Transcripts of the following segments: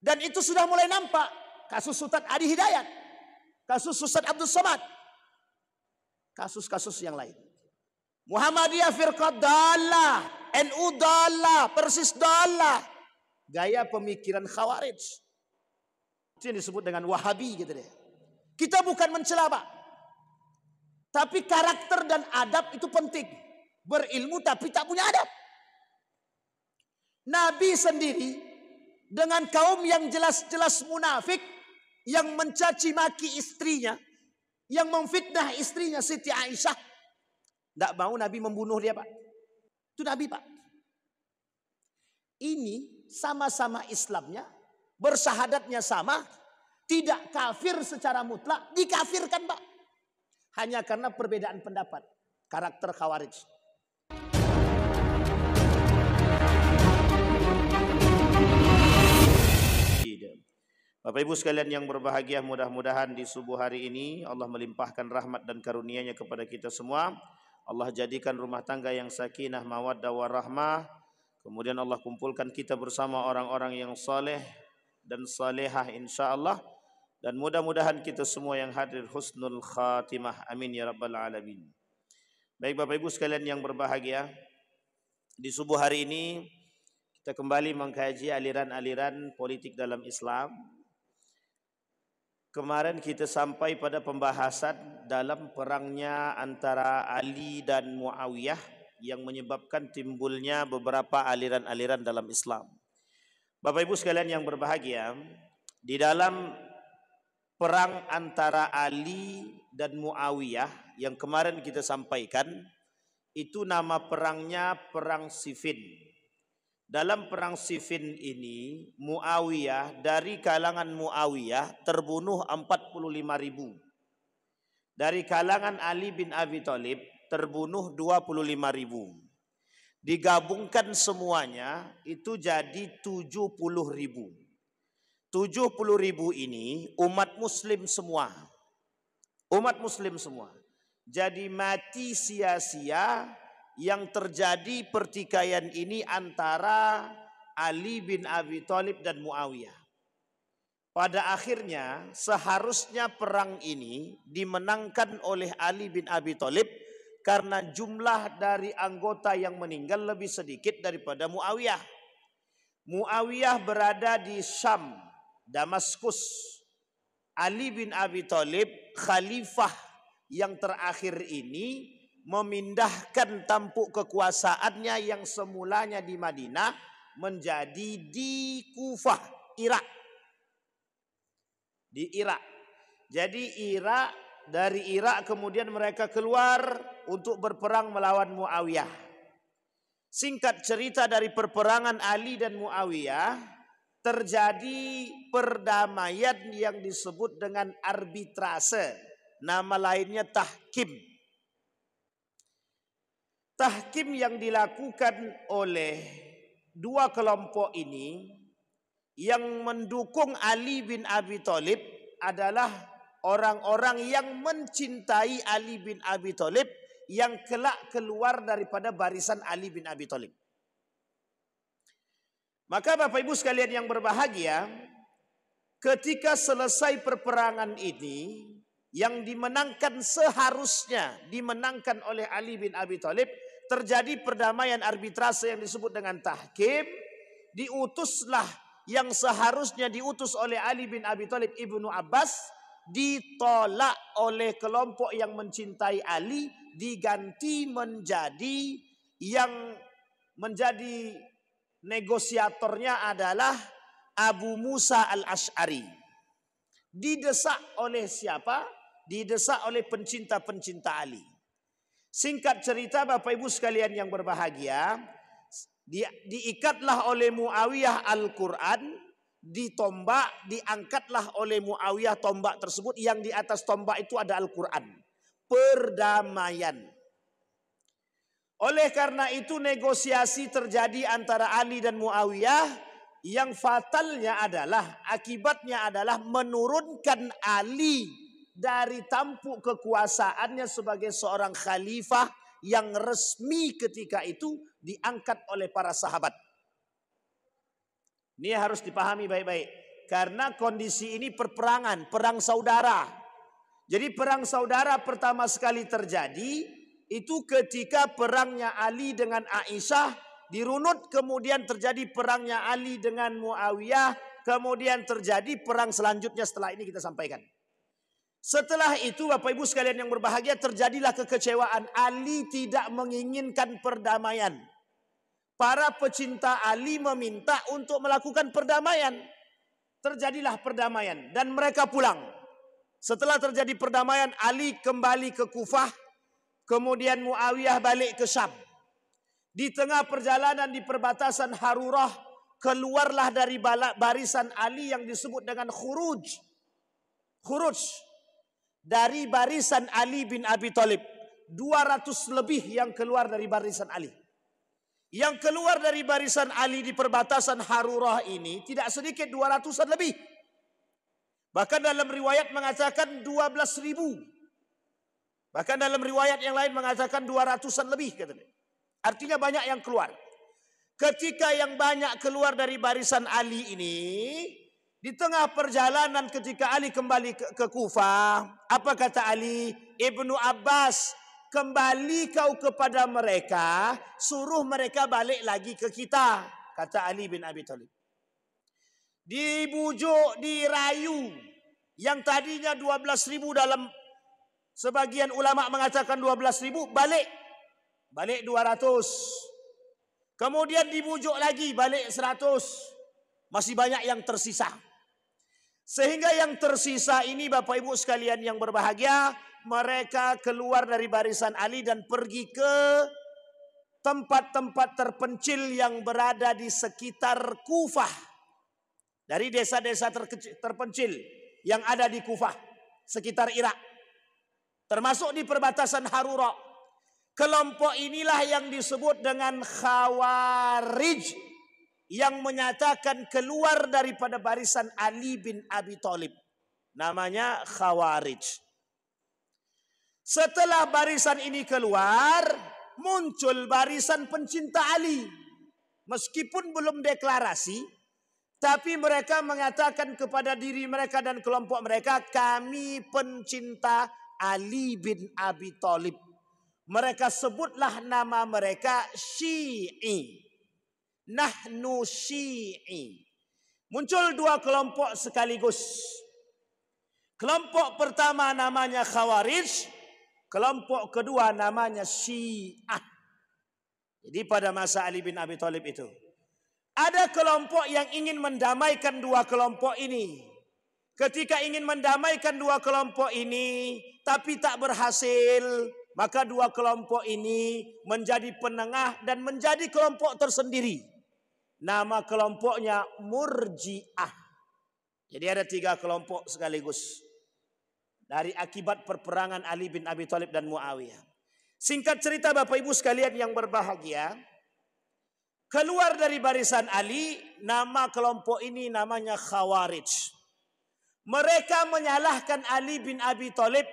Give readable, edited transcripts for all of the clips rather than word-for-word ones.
Dan itu sudah mulai nampak. Kasus Ustaz Adi Hidayat. Kasus Ustaz Abdul Somad. Kasus-kasus yang lain. Muhammadiyah firqat dalah. NU dalah. Persis dalah. Gaya pemikiran Khawarij. Itu yang disebut dengan Wahabi gitu deh. Kita bukan mencela Pak. Tapi karakter dan adab itu penting. Berilmu tapi tak punya adab. Nabi sendiri dengan kaum yang jelas-jelas munafik, yang mencaci maki istrinya, yang memfitnah istrinya Siti Aisyah, tidak mau Nabi membunuh dia Pak. Itu Nabi Pak. Ini sama-sama Islamnya, bersyahadatnya sama, tidak kafir secara mutlak, dikafirkan Pak. Hanya karena perbedaan pendapat, karakter Khawarij. Bapak Ibu sekalian yang berbahagia, mudah-mudahan di subuh hari ini Allah melimpahkan rahmat dan karunia-Nya kepada kita semua. Allah jadikan rumah tangga yang sakinah, mawaddah, warahmah. Kemudian Allah kumpulkan kita bersama orang-orang yang saleh dan salehah insyaallah. Dan mudah-mudahan kita semua yang hadir husnul khatimah. Amin ya rabbal alamin. Baik Bapak Ibu sekalian yang berbahagia, di subuh hari ini kita kembali mengkaji aliran-aliran politik dalam Islam. Kemarin kita sampai pada pembahasan dalam perangnya antara Ali dan Muawiyah yang menyebabkan timbulnya beberapa aliran-aliran dalam Islam. Bapak Ibu sekalian yang berbahagia, di dalam perang antara Ali dan Muawiyah yang kemarin kita sampaikan, itu nama perangnya Perang Siffin. Dalam perang Siffin ini, Muawiyah, dari kalangan Muawiyah terbunuh 45.000. Dari kalangan Ali bin Abi Thalib terbunuh 25.000. Digabungkan semuanya itu jadi 70.000. 70.000 ini umat muslim semua. Umat muslim semua. Jadi mati sia-sia yang terjadi pertikaian ini antara Ali bin Abi Thalib dan Muawiyah. Pada akhirnya seharusnya perang ini dimenangkan oleh Ali bin Abi Thalib karena jumlah dari anggota yang meninggal lebih sedikit daripada Muawiyah. Muawiyah berada di Syam, Damaskus. Ali bin Abi Thalib, khalifah yang terakhir ini, memindahkan tampuk kekuasaannya yang semulanya di Madinah menjadi di Kufah, Irak. Di Irak. Jadi dari Irak kemudian mereka keluar untuk berperang melawan Muawiyah. Singkat cerita, dari perperangan Ali dan Muawiyah terjadi perdamaian yang disebut dengan arbitrase. Nama lainnya tahkim. Tahkim yang dilakukan oleh dua kelompok ini, yang mendukung Ali bin Abi Thalib adalah orang-orang yang mencintai Ali bin Abi Thalib, yang kelak keluar daripada barisan Ali bin Abi Thalib. Maka Bapak Ibu sekalian yang berbahagia, ketika selesai perperangan ini, yang dimenangkan seharusnya dimenangkan oleh Ali bin Abi Thalib, terjadi perdamaian arbitrase yang disebut dengan tahkim. Diutuslah yang seharusnya diutus oleh Ali bin Abi Thalib, Ibnu Abbas, ditolak oleh kelompok yang mencintai Ali, diganti menjadi yang menjadi negosiatornya adalah Abu Musa al-Ash'ari. Didesak oleh siapa? Didesak oleh pencinta-pencinta Ali. Singkat cerita Bapak Ibu sekalian yang berbahagia, diikatlah oleh Muawiyah Al-Quran, ditombak, diangkatlah oleh Muawiyah tombak tersebut, yang di atas tombak itu ada Al-Quran. Perdamaian. Oleh karena itu negosiasi terjadi antara Ali dan Muawiyah, yang fatalnya adalah, akibatnya adalah menurunkan Ali dari tampuk kekuasaannya sebagai seorang khalifah yang resmi ketika itu, diangkat oleh para sahabat. Ini harus dipahami baik-baik. Karena kondisi ini perperangan, perang saudara. Jadi perang saudara pertama sekali terjadi itu ketika perangnya Ali dengan Aisyah dirunut, kemudian terjadi perangnya Ali dengan Muawiyah, kemudian terjadi perang selanjutnya setelah ini kita sampaikan. Setelah itu Bapak Ibu sekalian yang berbahagia, terjadilah kekecewaan. Ali tidak menginginkan perdamaian. Para pecinta Ali meminta untuk melakukan perdamaian. Terjadilah perdamaian dan mereka pulang. Setelah terjadi perdamaian, Ali kembali ke Kufah, kemudian Muawiyah balik ke Syam. Di tengah perjalanan di perbatasan Harurah, keluarlah dari barisan Ali yang disebut dengan khuruj. Khuruj dari barisan Ali bin Abi Thalib. 200 lebih yang keluar dari barisan Ali. Yang keluar dari barisan Ali di perbatasan Harurah ini tidak sedikit, 200-an lebih. Bahkan dalam riwayat mengatakan 12.000. Bahkan dalam riwayat yang lain mengatakan 200-an lebih. Artinya banyak yang keluar. Ketika yang banyak keluar dari barisan Ali ini, di tengah perjalanan ketika Ali kembali ke Kufah, apa kata Ali? Ibnu Abbas, kembali kau kepada mereka, suruh mereka balik lagi ke kita, kata Ali bin Abi Thalib. Dibujuk, dirayu, yang tadinya 12.000 dalam sebagian ulama mengatakan 12.000, balik 200. Kemudian dibujuk lagi, balik 100. Masih banyak yang tersisa. Sehingga yang tersisa ini Bapak Ibu sekalian yang berbahagia, mereka keluar dari barisan Ali dan pergi ke tempat-tempat terpencil yang berada di sekitar Kufah. Dari desa-desa terpencil yang ada di Kufah, sekitar Irak. Termasuk di perbatasan Harura. Kelompok inilah yang disebut dengan Khawarij, yang menyatakan keluar daripada barisan Ali bin Abi Thalib. Namanya Khawarij. Setelah barisan ini keluar, muncul barisan pencinta Ali. Meskipun belum deklarasi, tapi mereka mengatakan kepada diri mereka dan kelompok mereka, kami pencinta Ali bin Abi Thalib. Mereka sebutlah nama mereka Syi'i. Nahnu Syi'i. Muncul dua kelompok sekaligus. Kelompok pertama namanya Khawarij. Kelompok kedua namanya Syiah. Jadi pada masa Ali bin Abi Thalib itu, ada kelompok yang ingin mendamaikan dua kelompok ini. Ketika ingin mendamaikan dua kelompok ini, tapi tak berhasil, maka dua kelompok ini menjadi penengah dan menjadi kelompok tersendiri. Nama kelompoknya Murji'ah. Jadi ada 3 kelompok sekaligus. Dari akibat perperangan Ali bin Abi Thalib dan Muawiyah. Singkat cerita Bapak Ibu sekalian yang berbahagia, keluar dari barisan Ali, nama kelompok ini namanya Khawarij. Mereka menyalahkan Ali bin Abi Thalib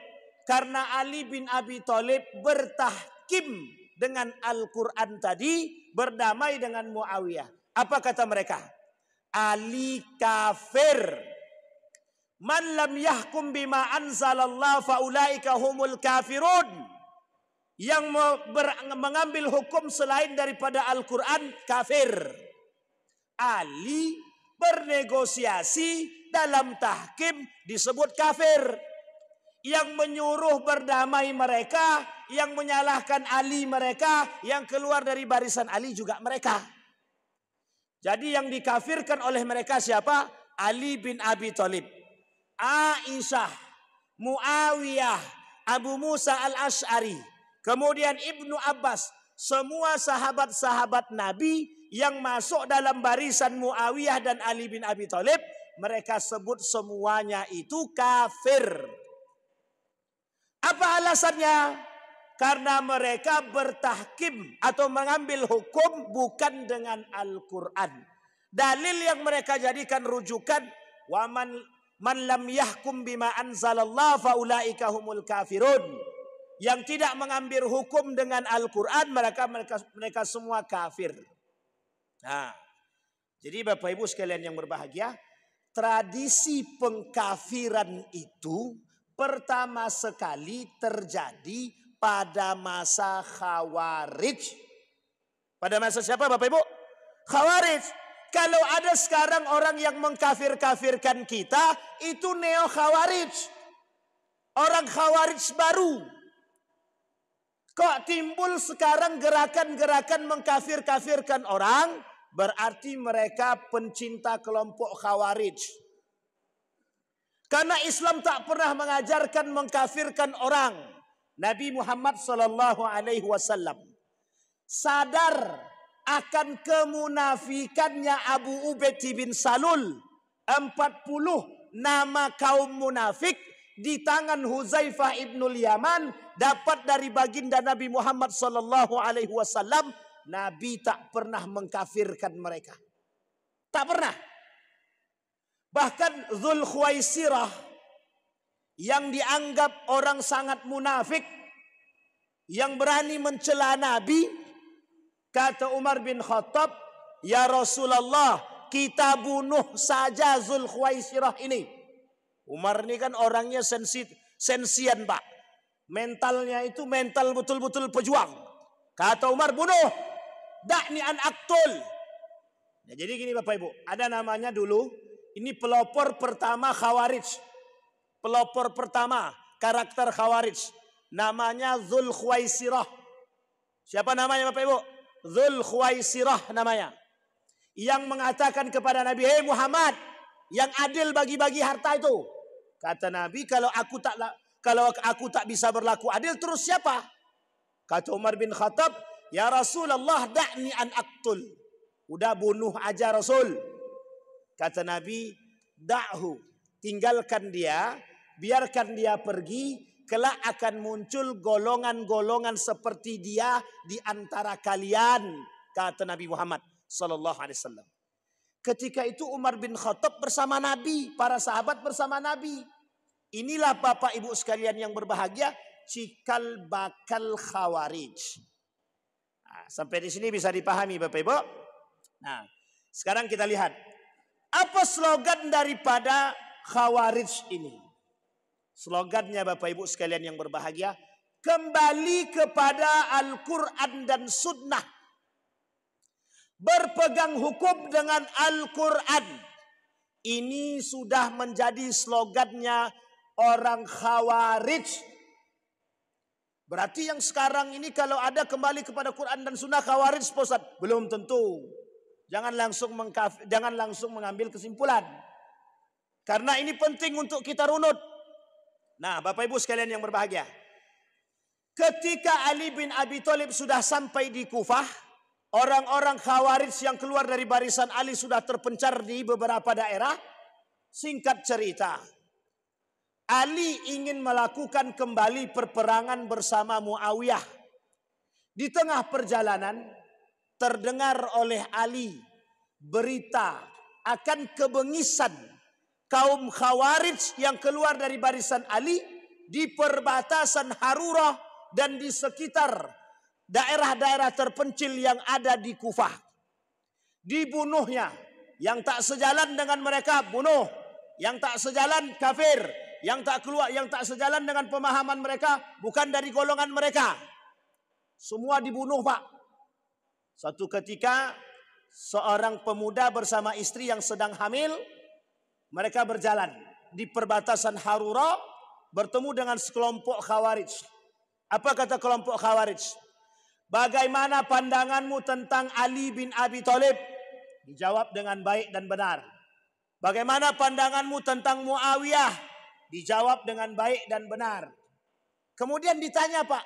karena Ali bin Abi Thalib bertahkim dengan Al-Quran tadi, berdamai dengan Muawiyah. Apa kata mereka? Ali kafir. Man lam yahkum bima anzalallah faulaika humul kafirun. Yang mengambil hukum selain daripada Al-Quran kafir. Ali bernegosiasi dalam tahkim disebut kafir. Yang menyuruh berdamai mereka, yang menyalahkan Ali mereka, yang keluar dari barisan Ali juga mereka. Jadi yang dikafirkan oleh mereka siapa? Ali bin Abi Thalib, Aisyah, Muawiyah, Abu Musa al-Ash'ari, kemudian Ibnu Abbas. Semua sahabat-sahabat Nabi yang masuk dalam barisan Muawiyah dan Ali bin Abi Thalib, mereka sebut semuanya itu kafir. Apa alasannya? Karena mereka bertahkim atau mengambil hukum bukan dengan Al-Quran. Dalil yang mereka jadikan rujukan, wa man lam yahkum bima anzalallah faulaika humul kafirun. Yang tidak mengambil hukum dengan Al-Quran, mereka semua kafir. Nah, jadi Bapak Ibu sekalian yang berbahagia, tradisi pengkafiran itu pertama sekali terjadi pada masa Khawarij. Pada masa siapa Bapak Ibu? Khawarij. Kalau ada sekarang orang yang mengkafir-kafirkan kita, itu neo Khawarij. Orang Khawarij baru. Kok timbul sekarang gerakan-gerakan mengkafir-kafirkan orang? Berarti mereka pencinta kelompok Khawarij. Karena Islam tak pernah mengajarkan mengkafirkan orang. Nabi Muhammad SAW sadar akan kemunafikannya Abu Ubaid bin Salul. 40 nama kaum munafik di tangan Huzaifah ibnul Yaman dapat dari baginda Nabi Muhammad SAW. Nabi tak pernah mengkafirkan mereka. Tak pernah. Bahkan Dzul Khuwaisirah yang dianggap orang sangat munafik, yang berani mencela Nabi, kata Umar bin Khattab, "Ya Rasulullah, kita bunuh saja Dzul Khuwaisirah ini." Umar ini kan orangnya sensian Pak. Mentalnya itu mental betul-betul pejuang. Kata Umar, bunuh. Da'ni an aktul. Nah, jadi gini Bapak Ibu, ada namanya dulu, ini pelopor pertama Khawarij. Pelopor pertama karakter Khawarij. Namanya Dzul Khuwaisirah. Siapa namanya Bapak Ibu? Dzul Khuwaisirah namanya. Yang mengatakan kepada Nabi, "Hei Muhammad, yang adil bagi-bagi harta itu." Kata Nabi, kalau aku tak bisa berlaku adil, terus siapa? Kata Umar bin Khattab, "Ya Rasulullah, da'ni an aktul." Udah bunuh aja Rasul. Kata Nabi, "Da'hu." Tinggalkan dia, biarkan dia pergi. Kelak akan muncul golongan-golongan seperti dia di antara kalian. Kata Nabi Muhammad SAW. Ketika itu Umar bin Khattab bersama Nabi. Para sahabat bersama Nabi. Inilah Bapak Ibu sekalian yang berbahagia. Cikal bakal Khawarij. Nah, sampai di sini bisa dipahami Bapak Ibu. Nah, sekarang kita lihat. Apa slogan daripada Khawarij ini? Slogannya Bapak Ibu sekalian yang berbahagia. Kembali kepada Al-Quran dan Sunnah. Berpegang hukum dengan Al-Quran. Ini sudah menjadi slogannya orang Khawarij. Berarti yang sekarang ini kalau ada kembali kepada Quran dan Sunnah Khawarij, Ustaz, belum tentu. Jangan langsung mengambil kesimpulan. Karena ini penting untuk kita runut. Nah, Bapak Ibu sekalian yang berbahagia. Ketika Ali bin Abi Thalib sudah sampai di Kufah, orang-orang Khawarij yang keluar dari barisan Ali sudah terpencar di beberapa daerah. Singkat cerita, Ali ingin melakukan kembali perperangan bersama Muawiyah. Di tengah perjalanan, terdengar oleh Ali berita akan kebengisan kaum Khawarij yang keluar dari barisan Ali di perbatasan Harurah dan di sekitar daerah-daerah terpencil yang ada di Kufah. Dibunuhnya. Yang tak sejalan dengan mereka bunuh. Yang tak sejalan kafir. Yang tak sejalan dengan pemahaman mereka bukan dari golongan mereka. Semua dibunuh Pak. Suatu ketika seorang pemuda bersama istri yang sedang hamil, mereka berjalan di perbatasan Harura, bertemu dengan sekelompok Khawarij. Apa kata kelompok Khawarij? Bagaimana pandanganmu tentang Ali bin Abi Thalib? Dijawab dengan baik dan benar. Bagaimana pandanganmu tentang Muawiyah? Dijawab dengan baik dan benar. Kemudian ditanya Pak,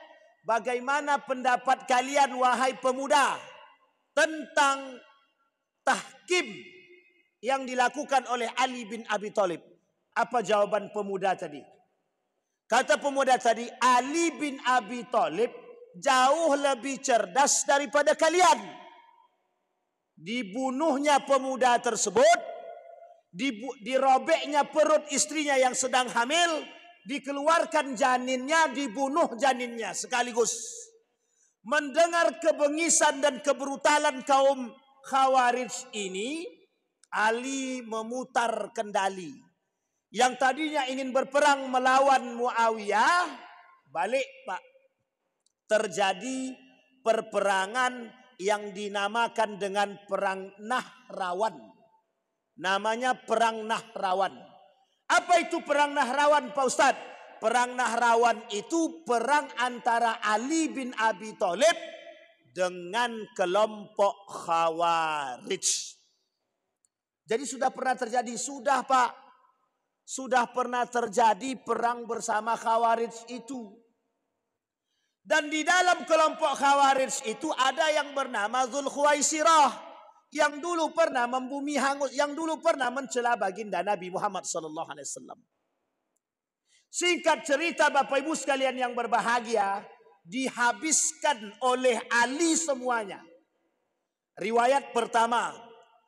bagaimana pendapat kalian wahai pemuda tentang tahkim yang dilakukan oleh Ali bin Abi Thalib? Apa jawaban pemuda tadi? Kata pemuda tadi, Ali bin Abi Thalib jauh lebih cerdas daripada kalian. Dibunuhnya pemuda tersebut, dirobeknya perut istrinya yang sedang hamil, dikeluarkan janinnya, dibunuh janinnya sekaligus. Mendengar kebengisan dan kebrutalan kaum Khawarij ini, Ali memutar kendali. Yang tadinya ingin berperang melawan Muawiyah, balik Pak. Terjadi perperangan yang dinamakan dengan Perang Nahrawan. Namanya Perang Nahrawan. Apa itu Perang Nahrawan Pak Ustadz? Perang Nahrawan itu perang antara Ali bin Abi Thalib dengan kelompok Khawarij. Jadi sudah pernah terjadi, sudah Pak. Sudah pernah terjadi perang bersama Khawarij itu. Dan di dalam kelompok Khawarij itu ada yang bernama Dzulkhuwaisirah. Yang dulu pernah membumi hangus, yang dulu pernah mencela baginda Nabi Muhammad SAW. Singkat cerita Bapak Ibu sekalian yang berbahagia, dihabiskan oleh Ali semuanya. Riwayat pertama,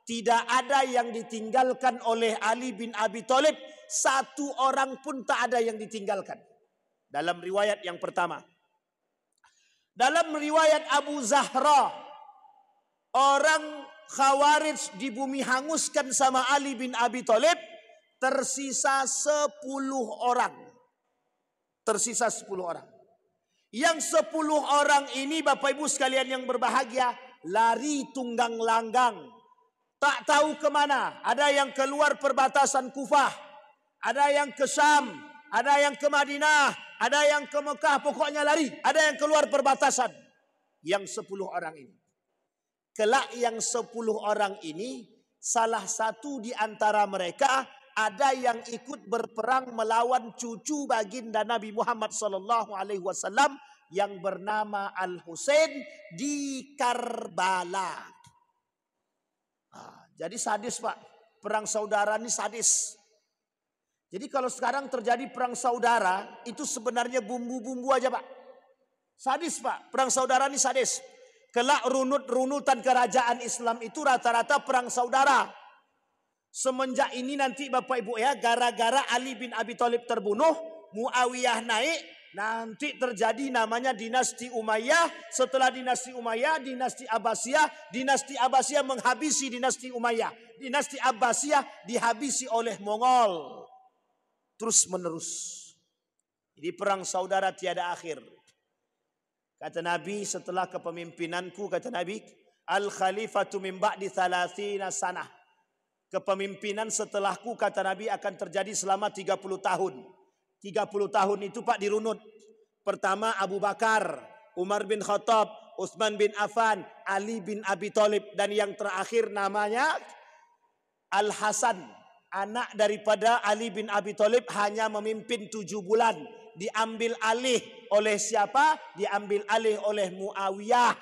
tidak ada yang ditinggalkan oleh Ali bin Abi Thalib, satu orang pun tak ada yang ditinggalkan. Dalam riwayat yang pertama. Dalam riwayat Abu Zahra, orang Khawarij di bumi hanguskan sama Ali bin Abi Thalib, tersisa 10 orang. Tersisa 10 orang. Yang 10 orang ini Bapak Ibu sekalian yang berbahagia, lari tunggang langgang. Tak tahu kemana. Ada yang keluar perbatasan Kufah. Ada yang ke Syam. Ada yang ke Madinah. Ada yang ke Mekah. Pokoknya lari. Ada yang keluar perbatasan. Yang 10 orang ini. Kelak yang 10 orang ini, salah satu di antara mereka ada yang ikut berperang melawan cucu baginda Nabi Muhammad SAW yang bernama Al-Husain di Karbala. Jadi sadis Pak, perang saudara ini sadis. Jadi kalau sekarang terjadi perang saudara, itu sebenarnya bumbu-bumbu aja Pak. Sadis Pak, perang saudara ini sadis. Kelak runut-runutan kerajaan Islam itu rata-rata perang saudara. Semenjak ini nanti Bapak Ibu ya, gara-gara Ali bin Abi Thalib terbunuh, Muawiyah naik, nanti terjadi namanya dinasti Umayyah. Setelah dinasti Umayyah, dinasti Abbasiyah. Dinasti Abbasiyah menghabisi dinasti Umayyah. Dinasti Abbasiyah dihabisi oleh Mongol. Terus menerus. Jadi perang saudara tiada akhir. Kata Nabi, setelah kepemimpinanku, kata Nabi, al-khalifatu min ba'di 30 sanah. Kepemimpinan setelahku, kata Nabi, akan terjadi selama 30 tahun. 30 tahun itu Pak dirunut. Pertama Abu Bakar, Umar bin Khattab, Utsman bin Affan, Ali bin Abi Thalib. Dan yang terakhir namanya Al-Hasan. Anak daripada Ali bin Abi Thalib hanya memimpin 7 bulan. Diambil alih oleh siapa? Diambil alih oleh Muawiyah.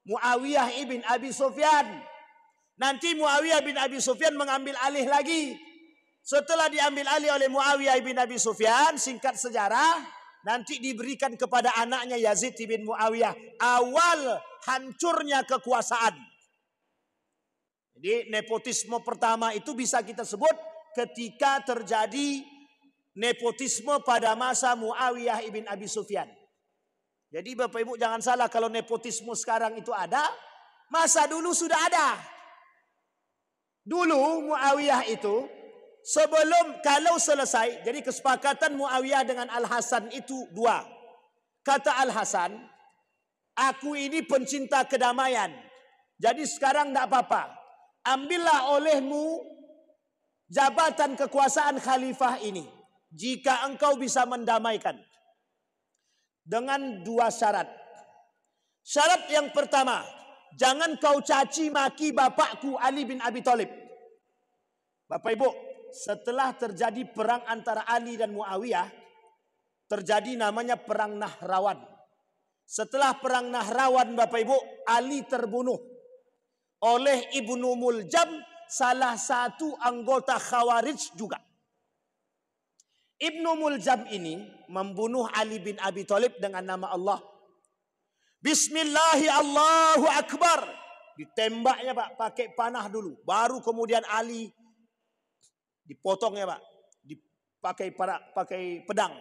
Muawiyah ibn Abi Sufyan. Nanti Muawiyah bin Abi Sufyan mengambil alih lagi. Setelah diambil alih oleh Muawiyah ibn Abi Sufyan, singkat sejarah, nanti diberikan kepada anaknya Yazid bin Muawiyah. Awal hancurnya kekuasaan. Jadi nepotisme pertama itu bisa kita sebut ketika terjadi nepotisme pada masa Muawiyah ibn Abi Sufyan. Jadi Bapak Ibu jangan salah, kalau nepotisme sekarang itu ada, masa dulu sudah ada. Dulu Muawiyah itu sebelum, kalau selesai, jadi kesepakatan Muawiyah dengan Al-Hasan itu 2. Kata Al-Hasan, aku ini pencinta kedamaian. Jadi sekarang tidak apa-apa. Ambillah olehmu jabatan kekuasaan khalifah ini. Jika engkau bisa mendamaikan. Dengan 2 syarat. Syarat yang pertama, jangan kau caci maki bapakku Ali bin Abi Thalib. Bapak Ibu, setelah terjadi perang antara Ali dan Muawiyah, terjadi namanya perang Nahrawan. Setelah perang Nahrawan Bapak Ibu, Ali terbunuh oleh Ibnu Muljam, salah satu anggota Khawarij juga. Ibnu Muljam ini membunuh Ali bin Abi Thalib dengan nama Allah. Bismillahi Allahu Akbar. Ditembaknya Pak, pakai panah dulu. Baru kemudian Ali dipotongnya Pak. Pakai pedang.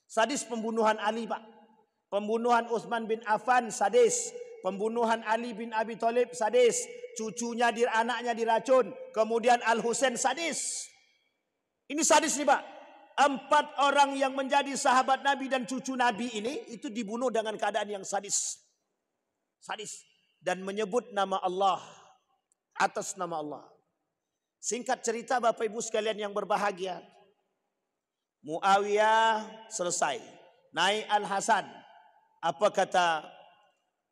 Sadis pembunuhan Ali Pak. Pembunuhan Utsman bin Affan sadis. Pembunuhan Ali bin Abi Thalib sadis. Cucunya, anaknya diracun. Kemudian Al-Husain sadis. Ini sadis nih Pak. 4 orang yang menjadi sahabat Nabi dan cucu Nabi ini itu dibunuh dengan keadaan yang sadis. Sadis. Dan menyebut nama Allah. Atas nama Allah. Singkat cerita Bapak Ibu sekalian yang berbahagia. Muawiyah selesai. Naik Al-Hasan. Apa kata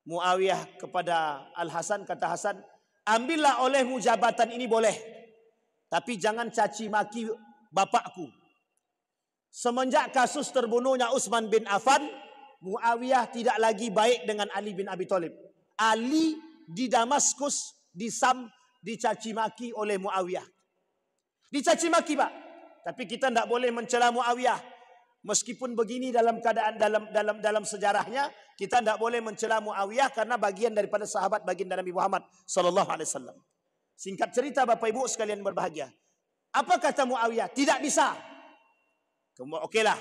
Muawiyah kepada Al-Hasan? Kata Hasan, ambillah olehmu jabatan ini boleh. Tapi jangan caci maki bapakku. Semenjak kasus terbunuhnya Utsman bin Affan, Muawiyah tidak lagi baik dengan Ali bin Abi Thalib. Ali di Damaskus, di Sam, dicaci maki oleh Muawiyah. Dicaci maki Pak. Tapi kita tidak boleh mencela Muawiyah. Meskipun begini dalam keadaan dalam sejarahnya, kita tidak boleh mencela Muawiyah karena bagian daripada sahabat baginda Nabi Muhammad sallallahu alaihi wasallam. Singkat cerita Bapak Ibu sekalian berbahagia. Apa kata Muawiyah? Tidak bisa. Okeylah.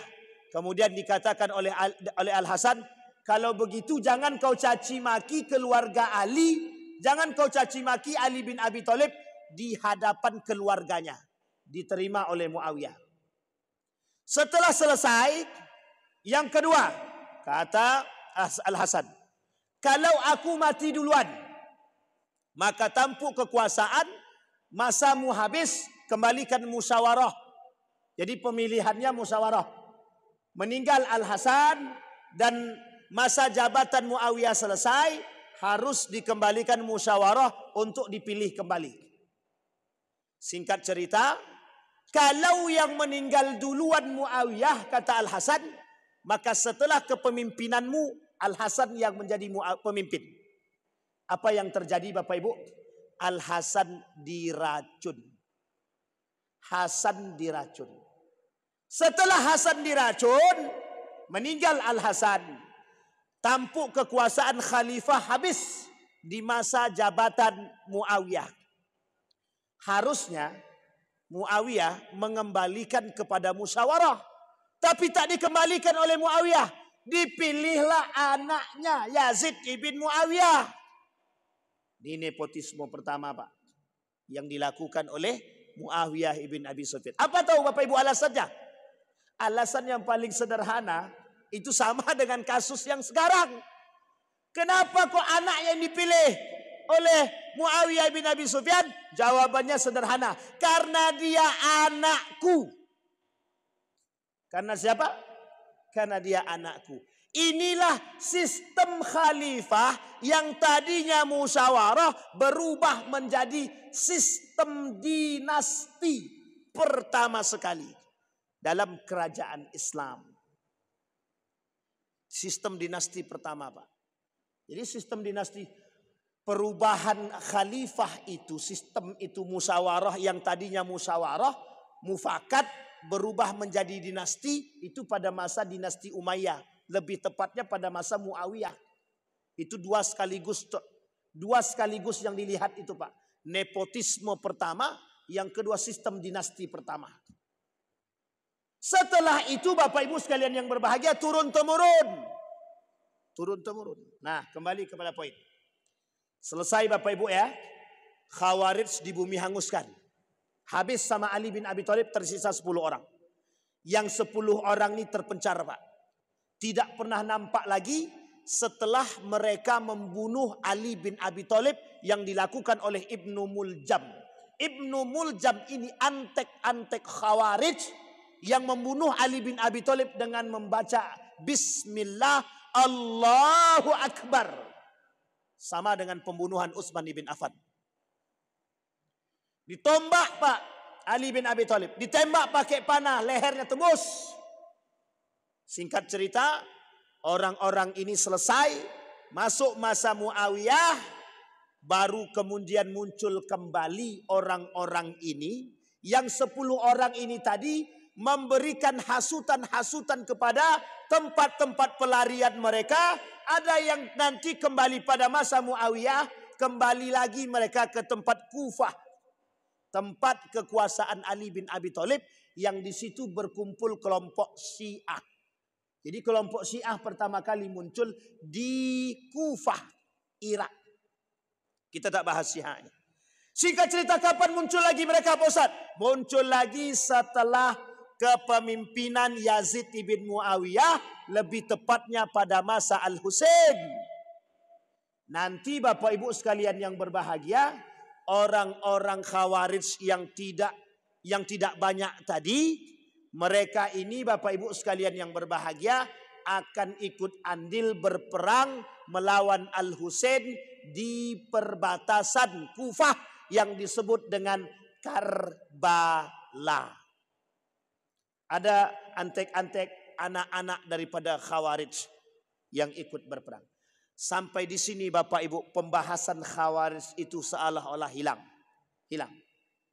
Kemudian dikatakan oleh Al-Hasan, kalau begitu jangan kau caci maki keluarga Ali, jangan kau caci maki Ali bin Abi Thalib di hadapan keluarganya. Diterima oleh Muawiyah. Setelah selesai, yang kedua, kata Al-Hasan, kalau aku mati duluan, maka tampuk kekuasaan, masamu habis, kembalikan musyawarah. Jadi pemilihannya musyawarah. Meninggal Al-Hasan dan masa jabatan Muawiyah selesai, harus dikembalikan musyawarah untuk dipilih kembali. Singkat cerita, kalau yang meninggal duluan Muawiyah, kata Al-Hasan, maka setelah kepemimpinanmu, Al-Hasan yang menjadi pemimpin. Apa yang terjadi Bapak Ibu? Al-Hasan diracun. Hasan diracun. Setelah Hasan diracun, meninggal Al-Hasan. Tampuk kekuasaan khalifah habis di masa jabatan Muawiyah. Harusnya Muawiyah mengembalikan kepada musyawarah. Tapi tak dikembalikan oleh Muawiyah. Dipilihlah anaknya Yazid ibn Muawiyah. Ini nepotisme pertama Pak. Yang dilakukan oleh Muawiyah ibn Abi Sufyan. Apa tahu Bapak Ibu alasannya? Alasan yang paling sederhana. Itu sama dengan kasus yang sekarang. Kenapa kok anak yang dipilih oleh Muawiyah bin Abi Sufyan? Jawabannya sederhana. Karena dia anakku. Karena siapa? Karena dia anakku. Inilah sistem khalifah yang tadinya musyawarah berubah menjadi sistem dinasti pertama sekali dalam kerajaan Islam. Sistem dinasti pertama Pak. Jadi sistem dinasti, perubahan khalifah itu, sistem itu musyawarah yang tadinya musyawarah, mufakat, berubah menjadi dinasti, itu pada masa dinasti Umayyah. Lebih tepatnya pada masa Muawiyah. Itu dua sekaligus yang dilihat itu Pak. Nepotisme pertama, yang kedua sistem dinasti pertama. Setelah itu Bapak Ibu sekalian yang berbahagia, turun-temurun. Turun-temurun. Nah, kembali kepada poin. Selesai Bapak Ibu ya. Khawarij di bumi hanguskan. Habis sama Ali bin Abi Thalib, tersisa 10 orang. Yang 10 orang ini terpencar Pak. Tidak pernah nampak lagi setelah mereka membunuh Ali bin Abi Thalib yang dilakukan oleh Ibnu Muljam. Ibnu Muljam ini antek-antek Khawarij yang membunuh Ali bin Abi Thalib dengan membaca Bismillah Allahu Akbar. Sama dengan pembunuhan Utsman bin Affan. Ditombak Pak Ali bin Abi Thalib. Ditembak pakai panah, lehernya tembus. Singkat cerita, orang-orang ini selesai, masuk masa Muawiyah, baru kemudian muncul kembali orang-orang ini, yang 10 orang ini tadi memberikan hasutan-hasutan kepada tempat-tempat pelarian mereka. Ada yang nanti kembali pada masa Muawiyah, kembali lagi mereka ke tempat Kufah, tempat kekuasaan Ali bin Abi Thalib, yang di situ berkumpul kelompok Syiah. Jadi kelompok Syiah pertama kali muncul di Kufah. Irak. Kita tak bahas Syiah ini. Singkat cerita, kapan muncul lagi mereka, Pak Ustaz? Muncul lagi setelah kepemimpinan Yazid ibn Muawiyah, lebih tepatnya pada masa Al-Husain. Nanti Bapak Ibu sekalian yang berbahagia, orang-orang Khawarij yang tidak banyak tadi, mereka ini Bapak Ibu sekalian yang berbahagia akan ikut andil berperang melawan Al-Husain di perbatasan Kufah yang disebut dengan Karbala. Ada antek-antek anak-anak daripada Khawarij yang ikut berperang. Sampai di sini Bapak Ibu, pembahasan Khawarij itu seolah-olah hilang.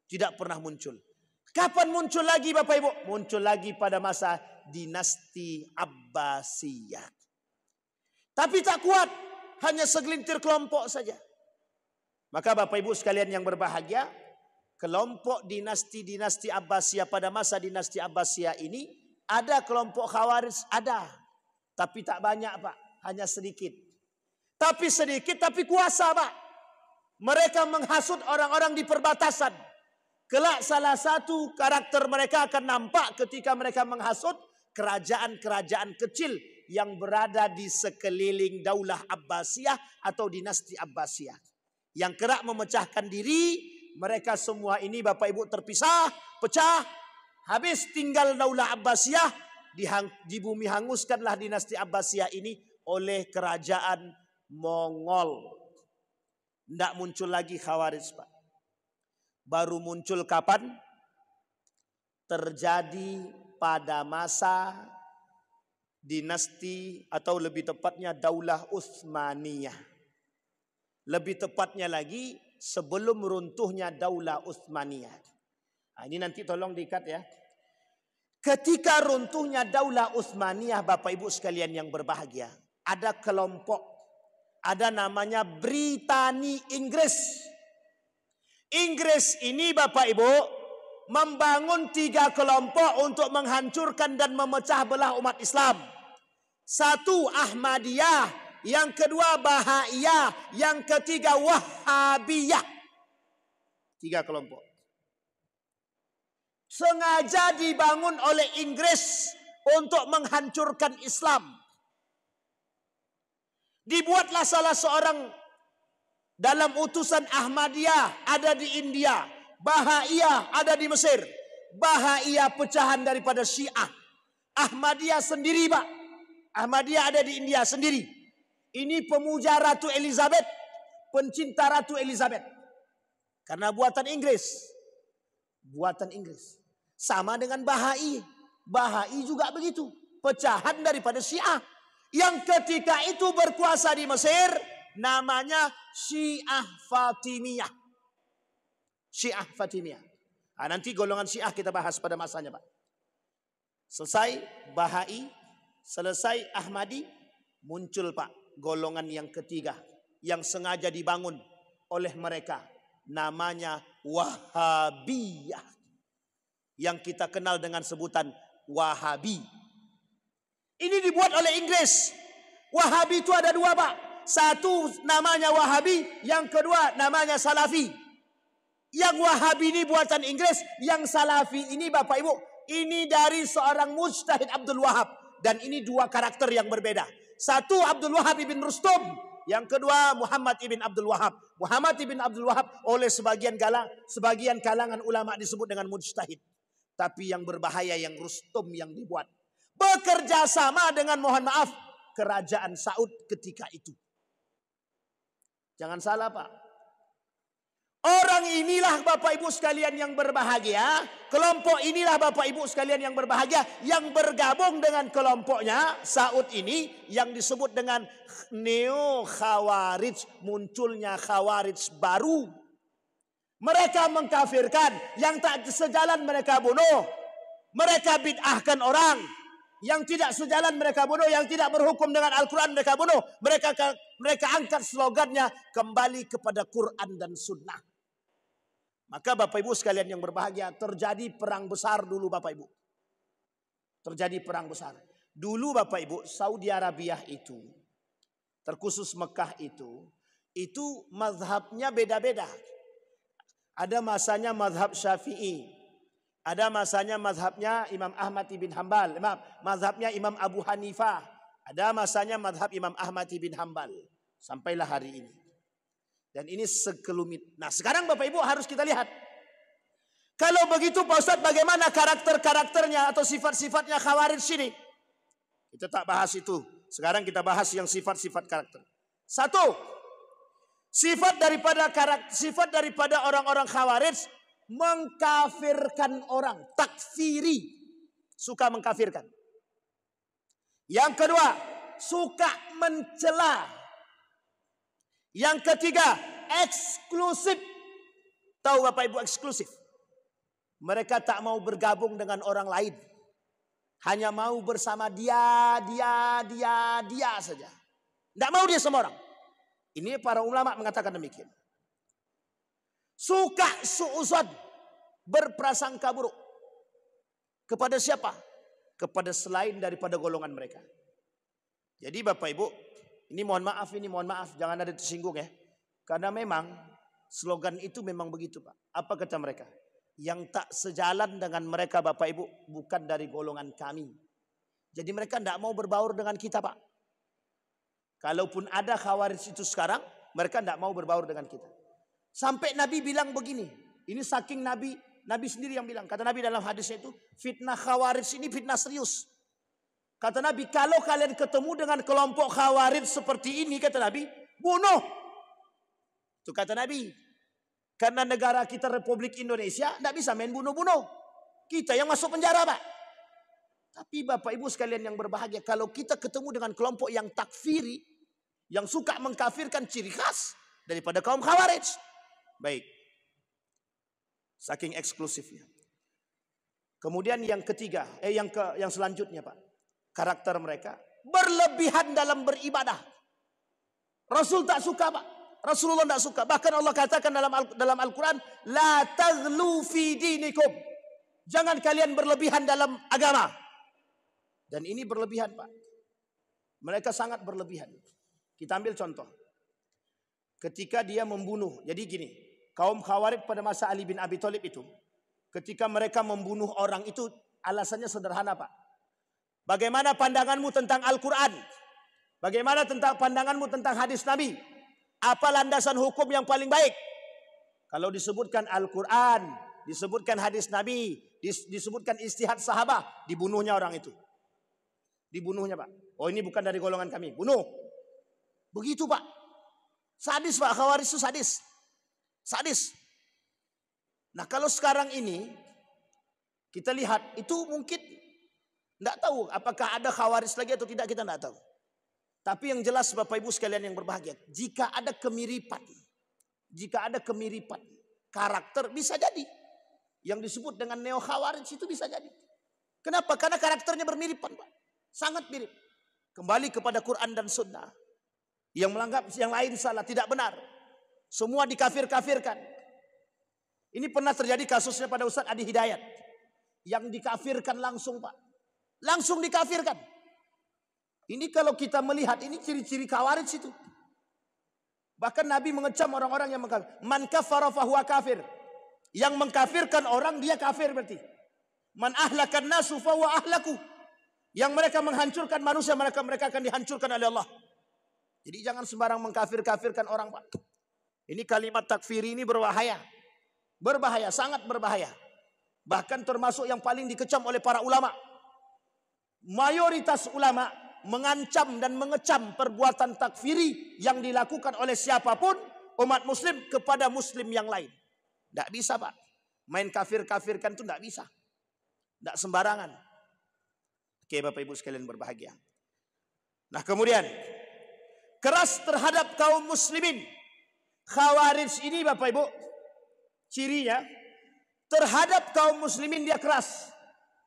Tidak pernah muncul. Kapan muncul lagi Bapak Ibu? Muncul lagi pada masa dinasti Abbasiyah. Tapi tak kuat, hanya segelintir kelompok saja. Maka Bapak Ibu sekalian yang berbahagia, kelompok dinasti Abbasiyah pada masa dinasti Abbasiyah ini, ada kelompok Khawarij, ada. Tapi tak banyak Pak, hanya sedikit. Tapi sedikit tapi kuasa Pak. Mereka menghasut orang-orang di perbatasan. Kelak salah satu karakter mereka akan nampak ketika mereka menghasut kerajaan-kerajaan kecil yang berada di sekeliling Daulah Abbasiyah atau dinasti Abbasiyah. Yang kerap memecahkan diri, mereka semua ini Bapak Ibu terpisah, pecah. Habis tinggal Daulah Abbasiyah, di bumi hanguskanlah dinasti Abbasiyah ini oleh kerajaan Mongol. Tidak muncul lagi Khawarij Pak. Baru muncul kapan? Terjadi pada masa dinasti atau lebih tepatnya Daulah Utsmaniyah. Lebih tepatnya lagi sebelum runtuhnya Daulah Utsmaniyah. Nah, ini nanti tolong diikat ya. Ketika runtuhnya Daulah Utsmaniyah Bapak Ibu sekalian yang berbahagia, ada kelompok, ada namanya Britani Inggris. Inggris ini Bapak Ibu membangun 3 kelompok untuk menghancurkan dan memecah belah umat Islam. 1 Ahmadiyah, yang kedua Bahaiyah, yang ketiga Wahhabiyah. 3 kelompok. Sengaja dibangun oleh Inggris untuk menghancurkan Islam. Dibuatlah salah seorang dalam utusan Ahmadiyah ada di India, Bahaiyah ada di Mesir. Bahaiyah pecahan daripada Syiah. Ahmadiyah sendiri Pak. Ahmadiyah ada di India sendiri. Ini pemuja Ratu Elizabeth, pencinta Ratu Elizabeth. Karena buatan Inggris. Buatan Inggris. Sama dengan Bahai. Bahai juga begitu. Pecahan daripada Syiah. Yang ketika itu berkuasa di Mesir, namanya Syiah Fatimiyah. Syiah Fatimiyah. Nah, nanti golongan Syiah kita bahas pada masanya Pak. Selesai Bahai, selesai Ahmadi, muncul Pak golongan yang ketiga yang sengaja dibangun oleh mereka, namanya Wahhabiyah, yang kita kenal dengan sebutan Wahabi. Ini dibuat oleh Inggris. Wahabi itu ada 2 Pak. Satu namanya Wahabi, yang kedua namanya Salafi. Yang Wahabi ini buatan Inggris, yang Salafi ini Bapak Ibu, ini dari seorang mujtahid Abdul Wahab. Dan ini 2 karakter yang berbeda. Satu Abdul Wahab ibn Rustum, yang kedua Muhammad ibn Abdul Wahab. Muhammad ibn Abdul Wahab oleh sebagian kalangan ulama disebut dengan mujtahid. Tapi yang berbahaya yang Rustum yang dibuat. Bekerja sama dengan, mohon maaf, kerajaan Saud ketika itu. Jangan salah Pak. Orang inilah Bapak Ibu sekalian yang berbahagia. Kelompok inilah Bapak Ibu sekalian yang berbahagia. Yang bergabung dengan kelompoknya Saud ini. Yang disebut dengan Neo Khawarij. Munculnya Khawarij baru. Mereka mengkafirkan. Yang tak sejalan mereka bunuh. Mereka bid'ahkan orang. Yang tidak sejalan mereka bunuh, yang tidak berhukum dengan Al-Quran mereka bunuh. Mereka angkat slogannya kembali kepada Quran dan Sunnah. Maka Bapak Ibu sekalian yang berbahagia, terjadi perang besar dulu Bapak Ibu. Terjadi perang besar. Dulu Bapak Ibu, Saudi Arabia itu, terkhusus Mekah itu, itu mazhabnya beda-beda. Ada masanya mazhab Syafi'i, ada masanya mazhabnya Imam Ahmad bin Hambal, mazhabnya Imam Abu Hanifah, ada masanya mazhab Imam Ahmad bin Hambal. Sampailah hari ini. Dan ini sekelumit. Nah sekarang Bapak Ibu harus kita lihat. Kalau begitu Pak Ustadz, bagaimana karakter-karakternya atau sifat-sifatnya Khawarij ini? Kita tak bahas itu. Sekarang kita bahas yang sifat-sifat karakter. Satu, sifat daripada orang-orang Khawarij mengkafirkan orang, takfiri, suka mengkafirkan. Yang kedua, suka mencela. Yang ketiga, eksklusif. Tahu Bapak Ibu eksklusif? Mereka tak mau bergabung dengan orang lain. Hanya mau bersama dia saja. Tidak mau dia sama orang. Ini para ulama mengatakan demikian. Suka su'uzon, berprasangka buruk. Kepada siapa? Kepada selain daripada golongan mereka. Jadi Bapak Ibu, ini mohon maaf, jangan ada tersinggung ya. Karena memang slogan itu memang begitu Pak. Apa kata mereka? Yang tak sejalan dengan mereka Bapak Ibu bukan dari golongan kami. Jadi mereka tidak mau berbaur dengan kita Pak. Kalaupun ada Khawarij itu sekarang, mereka tidak mau berbaur dengan kita. Sampai Nabi bilang begini, ini saking Nabi sendiri yang bilang. Kata Nabi dalam hadisnya itu, fitnah Khawarij ini fitnah serius. Kata Nabi, kalau kalian ketemu dengan kelompok Khawarij seperti ini, kata Nabi, bunuh. Itu kata Nabi. Karena negara kita Republik Indonesia tidak bisa main bunuh-bunuh. Kita yang masuk penjara Pak. Tapi Bapak Ibu sekalian yang berbahagia, kalau kita ketemu dengan kelompok yang takfiri, yang suka mengkafirkan, ciri khas daripada kaum Khawarij. Baik. Saking eksklusifnya. Kemudian yang ketiga, yang selanjutnya Pak. Karakter mereka berlebihan dalam beribadah. Rasul tak suka Pak. Rasulullah tidak suka. Bahkan Allah katakan dalam Al-Quran, la taghlu fi dinikum. Jangan kalian berlebihan dalam agama. Dan ini berlebihan Pak. Mereka sangat berlebihan. Kita ambil contoh. Ketika dia membunuh. Jadi gini. Kaum Khawarij pada masa Ali bin Abi Thalib itu. Ketika mereka membunuh orang itu. Alasannya sederhana Pak. Bagaimana pandanganmu tentang Al-Quran? Bagaimana pandanganmu tentang hadis Nabi? Apa landasan hukum yang paling baik? Kalau disebutkan Al-Quran, disebutkan hadis Nabi, disebutkan istihad sahabat, dibunuhnya orang itu. Dibunuhnya Pak. Oh ini bukan dari golongan kami, bunuh. Begitu Pak. Sadis Pak, Khawarij itu sadis. Sadis. Nah kalau sekarang ini, kita lihat itu mungkin tidak tahu apakah ada Khawarij lagi atau tidak, kita tidak tahu. Tapi yang jelas Bapak Ibu sekalian yang berbahagia, jika ada kemiripan karakter bisa jadi. Yang disebut dengan neo Khawarij itu bisa jadi. Kenapa? Karena karakternya bermiripan Pak. Sangat mirip. Kembali kepada Quran dan Sunnah. Yang menganggap yang lain salah, tidak benar. Semua dikafir-kafirkan. Ini pernah terjadi kasusnya pada Ustaz Adi Hidayat. Yang dikafirkan langsung Pak. Langsung dikafirkan. Ini kalau kita melihat, ini ciri-ciri Khawarij itu. Bahkan Nabi mengecam orang-orang yang mengkafir. Man kafara fahuwa kafir. Yang mengkafirkan orang, dia kafir berarti. Man ahlakan nasu fahuwa ahlaku. Yang mereka menghancurkan manusia, mereka akan dihancurkan oleh Allah. Jadi jangan sembarang mengkafir-kafirkan orang Pak. Ini kalimat takfiri ini berbahaya. Berbahaya, sangat berbahaya. Bahkan termasuk yang paling dikecam oleh para ulama. Mayoritas ulama mengancam dan mengecam perbuatan takfiri yang dilakukan oleh siapapun umat muslim kepada muslim yang lain. Tidak bisa Pak. Main kafir-kafirkan itu tidak bisa. Tidak sembarangan. Oke Bapak Ibu sekalian berbahagia. Nah kemudian. Keras terhadap kaum muslimin. Khawarij ini Bapak Ibu. Cirinya. Terhadap kaum muslimin dia keras.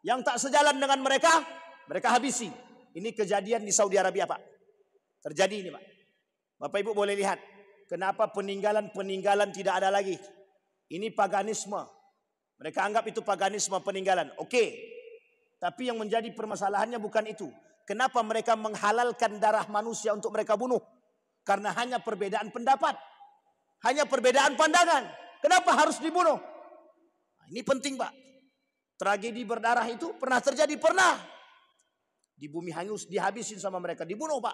Yang tak sejalan dengan mereka. Mereka habisi. Ini kejadian di Saudi Arabia Pak. Terjadi ini Pak. Bapak Ibu boleh lihat. Kenapa peninggalan tidak ada lagi. Ini paganisme. Mereka anggap itu paganisme peninggalan. Oke. Tapi yang menjadi permasalahannya bukan itu. Kenapa mereka menghalalkan darah manusia untuk mereka bunuh. Karena hanya perbedaan pendapat. Hanya perbedaan pandangan. Kenapa harus dibunuh? Nah, ini penting Pak. Tragedi berdarah itu pernah terjadi, pernah. Di bumi hangus, dihabisin sama mereka, dibunuh Pak.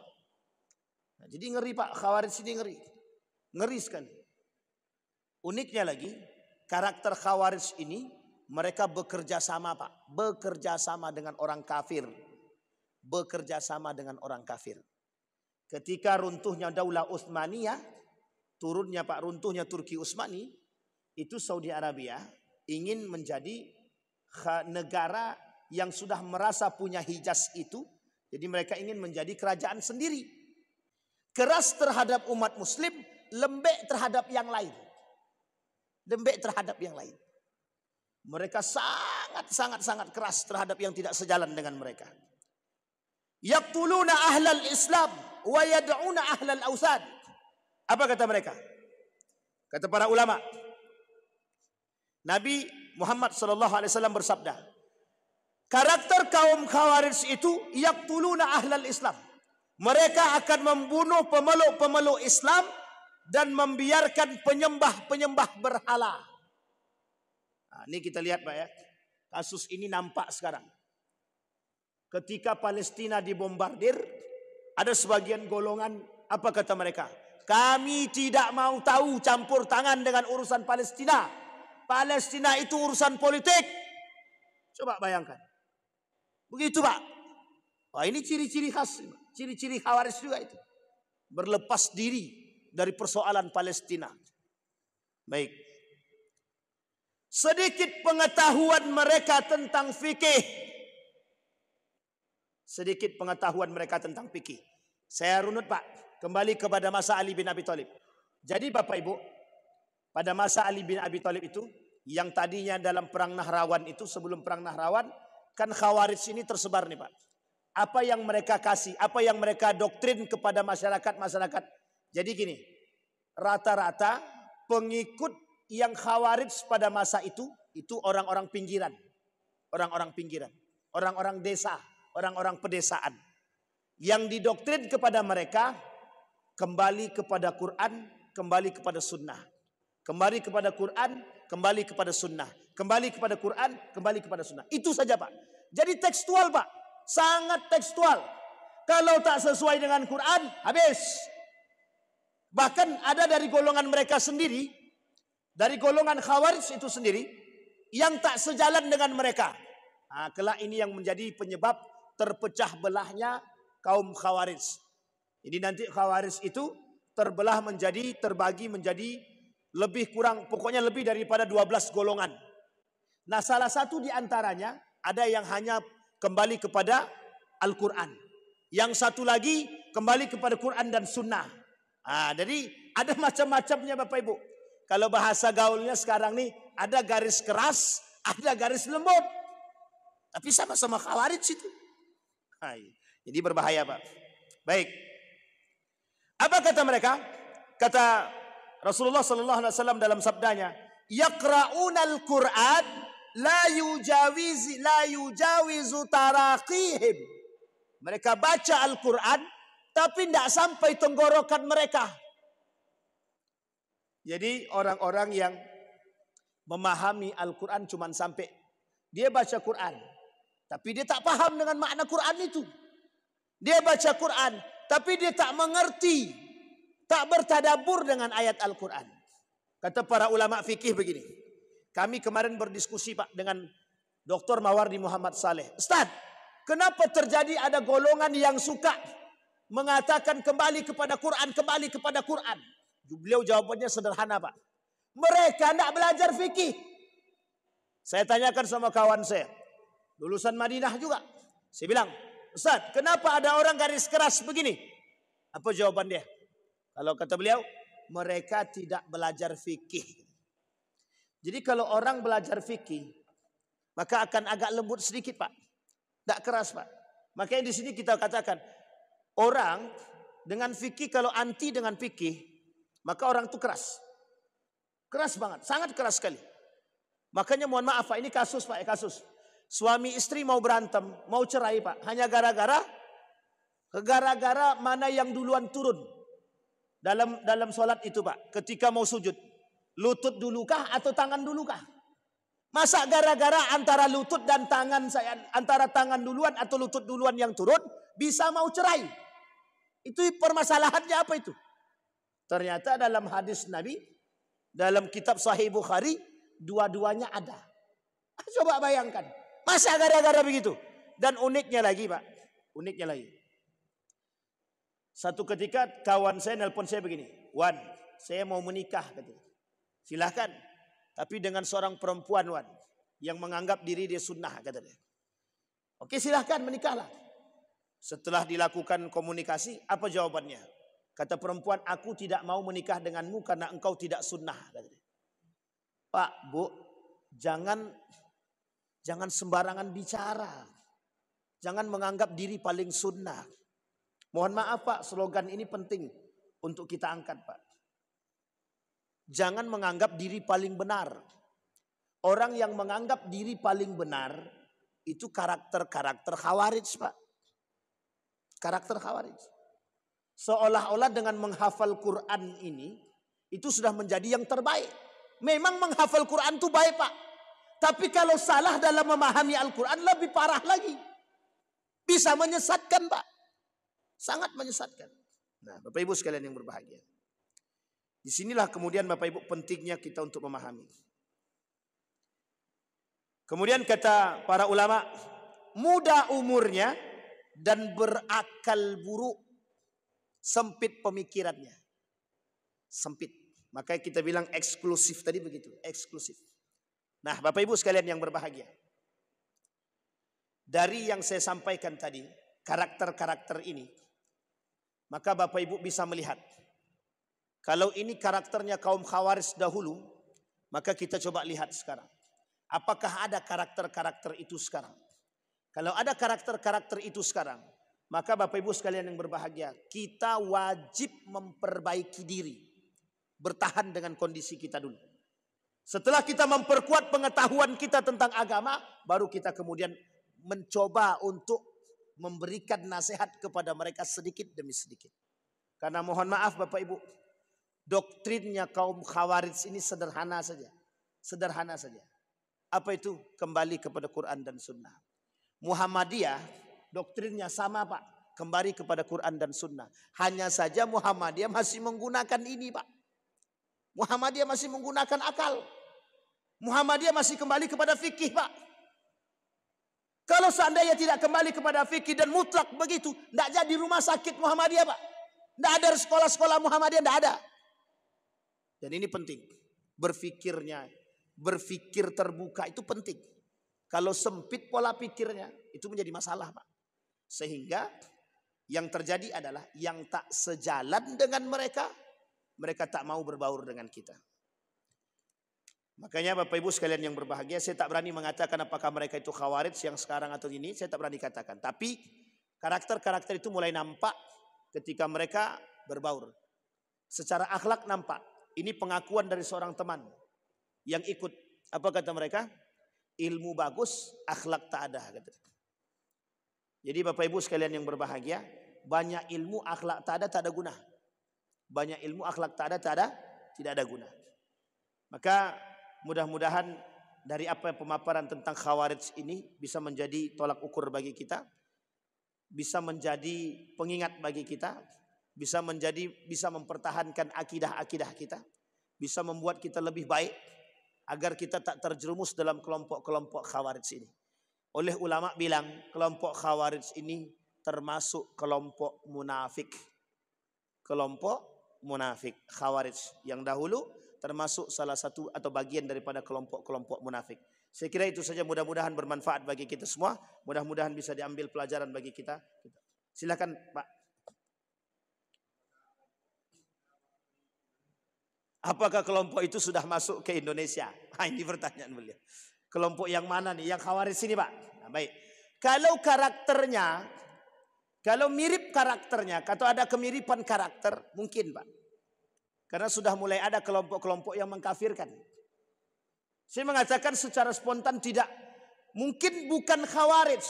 Nah, jadi ngeri Pak, Khawarij ini ngeri. Ngeri sekali. Uniknya lagi, karakter Khawarij ini, mereka bekerja sama Pak. Bekerja sama dengan orang kafir. Bekerja sama dengan orang kafir. Ketika runtuhnya Daulah Utsmaniyah, turunnya Pak, runtuhnya Turki Utsmani, itu Saudi Arabia ingin menjadi negara yang sudah merasa punya Hijaz itu. Jadi mereka ingin menjadi kerajaan sendiri. Keras terhadap umat muslim, lembek terhadap yang lain. Lembek terhadap yang lain. Mereka sangat keras terhadap yang tidak sejalan dengan mereka. Yaqtuluna ahlal Islam wa yad'una ahlal awsan. Apa kata mereka? Kata para ulama, Nabi Muhammad SAW bersabda, karakter kaum Khawarij itu yaqtuluna ahlal Islam. Mereka akan membunuh pemeluk-pemeluk Islam dan membiarkan penyembah-penyembah berhala. Nah, ini kita lihat Pak ya. Kasus ini nampak sekarang. Ketika Palestina dibombardir, ada sebagian golongan, apa kata mereka? Kami tidak mau tahu campur tangan dengan urusan Palestina. Palestina itu urusan politik. Coba bayangkan. Begitu Pak. Wah, ini ciri-ciri khas. Ciri-ciri Khawarij juga itu. Berlepas diri dari persoalan Palestina. Baik. Sedikit pengetahuan mereka tentang fikih. Sedikit pengetahuan mereka tentang fikih. Saya runut Pak. Kembali kepada masa Ali bin Abi Thalib. Jadi Bapak Ibu, pada masa Ali bin Abi Thalib itu, yang tadinya dalam perang Nahrawan itu, sebelum perang Nahrawan, kan Khawarij ini tersebar nih Pak. Apa yang mereka kasih, apa yang mereka doktrin kepada masyarakat. Jadi gini, rata-rata pengikut yang Khawarij pada masa itu orang-orang pinggiran. Orang-orang pinggiran, orang-orang desa, orang-orang pedesaan. Yang didoktrin kepada mereka, kembali kepada Quran, kembali kepada sunnah. Kembali kepada Quran, kembali kepada sunnah. Kembali kepada Quran, kembali kepada sunnah. Itu saja Pak. Jadi tekstual Pak. Sangat tekstual. Kalau tak sesuai dengan Quran, habis. Bahkan ada dari golongan mereka sendiri, dari golongan Khawarij itu sendiri, yang tak sejalan dengan mereka. Nah, kelak ini yang menjadi penyebab terpecah belahnya kaum Khawarij. Jadi nanti Khawarij itu terbagi menjadi lebih kurang, pokoknya lebih daripada 12 golongan. Nah, salah satu di antaranya ada yang hanya kembali kepada Al-Quran. Yang satu lagi kembali kepada Quran dan Sunnah. Nah, jadi ada macam-macamnya Bapak Ibu. Kalau bahasa gaulnya sekarang nih, ada garis keras, ada garis lembut. Tapi sama-sama Khawarij itu. Jadi berbahaya Pak. Baik. Apa kata mereka? Kata Rasulullah SAW dalam sabdanya, yaqra'unal Qur'an la yujawizu taraqihim. Mereka baca Al-Quran tapi tidak sampai tenggorokan mereka. Jadi orang-orang yang memahami Al-Quran cuma sampai dia baca Quran, tapi dia tak paham dengan makna Quran itu. Dia baca Quran, tapi dia tak mengerti, tak bertadabbur dengan ayat Al-Quran. Kata para ulama fikih begini. Kami kemarin berdiskusi Pak dengan Dr. Mawardi Muhammad Saleh. Ustaz, kenapa terjadi ada golongan yang suka mengatakan kembali kepada Quran, kembali kepada Quran? Beliau jawabannya sederhana Pak. Mereka tidak belajar fikih. Saya tanyakan sama kawan saya, lulusan Madinah juga. Saya bilang, Ustaz, kenapa ada orang garis keras begini? Apa jawaban dia? Kalau kata beliau, mereka tidak belajar fikih. Jadi kalau orang belajar fikih, maka akan agak lembut sedikit Pak. Tidak keras Pak. Makanya di sini kita katakan, orang dengan fikih kalau anti dengan fikih, maka orang itu keras. Keras banget, sangat keras sekali. Makanya mohon maaf Pak, ini kasus Pak, kasus. Suami istri mau berantem, mau cerai Pak. Hanya gara-gara mana yang duluan turun. Dalam sholat itu Pak, ketika mau sujud, lutut dulukah atau tangan dulukah? Masa gara-gara antara lutut dan tangan saya, antara tangan duluan atau lutut duluan yang turun, bisa mau cerai? Itu permasalahannya apa itu? Ternyata dalam hadis Nabi, dalam kitab Sahih Bukhari, dua-duanya ada. Coba bayangkan, masa gara-gara begitu? Dan uniknya lagi Pak, uniknya lagi. Satu ketika kawan saya nelpon saya begini, Wan, saya mau menikah, katanya. Silahkan, tapi dengan seorang perempuan Wan, yang menganggap diri dia sunnah, katanya. Oke, silahkan menikahlah. Setelah dilakukan komunikasi, apa jawabannya? Kata perempuan, aku tidak mau menikah denganmu karena engkau tidak sunnah, katanya. Pak, Bu, jangan sembarangan bicara. Jangan menganggap diri paling sunnah. Mohon maaf Pak, slogan ini penting untuk kita angkat Pak. Jangan menganggap diri paling benar. Orang yang menganggap diri paling benar itu karakter-karakter khawarij Pak. Karakter khawarij. Seolah-olah dengan menghafal Quran ini itu sudah menjadi yang terbaik. Memang menghafal Quran itu baik Pak. Tapi kalau salah dalam memahami Al-Quran lebih parah lagi. Bisa menyesatkan Pak. Sangat menyesatkan. Nah, Bapak Ibu sekalian yang berbahagia. Disinilah kemudian Bapak Ibu pentingnya kita untuk memahami. Kemudian kata para ulama, muda umurnya dan berakal buruk, sempit pemikirannya. Sempit. Makanya kita bilang eksklusif tadi begitu, eksklusif. Nah, Bapak Ibu sekalian yang berbahagia. Dari yang saya sampaikan tadi, karakter-karakter ini, maka Bapak Ibu bisa melihat. Kalau ini karakternya kaum Khawarij dahulu, maka kita coba lihat sekarang. Apakah ada karakter-karakter itu sekarang? Kalau ada karakter-karakter itu sekarang, maka Bapak Ibu sekalian yang berbahagia, kita wajib memperbaiki diri. Bertahan dengan kondisi kita dulu. Setelah kita memperkuat pengetahuan kita tentang agama, baru kita kemudian mencoba untuk memberikan nasihat kepada mereka sedikit demi sedikit. Karena mohon maaf Bapak Ibu, doktrinnya kaum Khawarij ini sederhana saja. Sederhana saja. Apa itu? Kembali kepada Quran dan Sunnah. Muhammadiyah doktrinnya sama Pak. Kembali kepada Quran dan Sunnah. Hanya saja Muhammadiyah masih menggunakan ini Pak. Muhammadiyah masih menggunakan akal. Muhammadiyah masih kembali kepada fikih Pak. Kalau seandainya tidak kembali kepada fikih dan mutlak begitu, tidak jadi rumah sakit Muhammadiyah Pak. Tidak ada sekolah-sekolah Muhammadiyah, tidak ada. Dan ini penting. Berpikir terbuka itu penting. Kalau sempit pola pikirnya, itu menjadi masalah Pak. Sehingga yang terjadi adalah yang tak sejalan dengan mereka, mereka tak mau berbaur dengan kita. Makanya Bapak Ibu sekalian yang berbahagia, saya tak berani mengatakan apakah mereka itu Khawarij yang sekarang atau ini, saya tak berani katakan. Tapi karakter-karakter itu mulai nampak ketika mereka berbaur. Secara akhlak nampak. Ini pengakuan dari seorang teman yang ikut. Apa kata mereka? Ilmu bagus, akhlak tak ada. Jadi Bapak Ibu sekalian yang berbahagia, banyak ilmu akhlak tak ada guna. Banyak ilmu akhlak tak ada, tidak ada guna. Maka mudah-mudahan dari apa yang pemaparan tentang Khawarij ini bisa menjadi tolak ukur bagi kita, bisa menjadi pengingat bagi kita, bisa mempertahankan akidah-akidah kita, bisa membuat kita lebih baik agar kita tak terjerumus dalam kelompok-kelompok Khawarij ini. Oleh ulama bilang kelompok Khawarij ini termasuk kelompok munafik. Kelompok munafik Khawarij yang dahulu termasuk salah satu atau bagian daripada kelompok-kelompok munafik. Saya kira itu saja, mudah-mudahan bermanfaat bagi kita semua. Mudah-mudahan bisa diambil pelajaran bagi kita. Silakan Pak. Apakah kelompok itu sudah masuk ke Indonesia? Ini pertanyaan beliau. Kelompok yang mana nih? Yang Khawarij ini Pak. Nah, baik. Kalau karakternya, kalau mirip karakternya, atau ada kemiripan karakter, mungkin Pak. Karena sudah mulai ada kelompok-kelompok yang mengkafirkan. Saya mengatakan secara spontan tidak. Mungkin bukan Khawarij.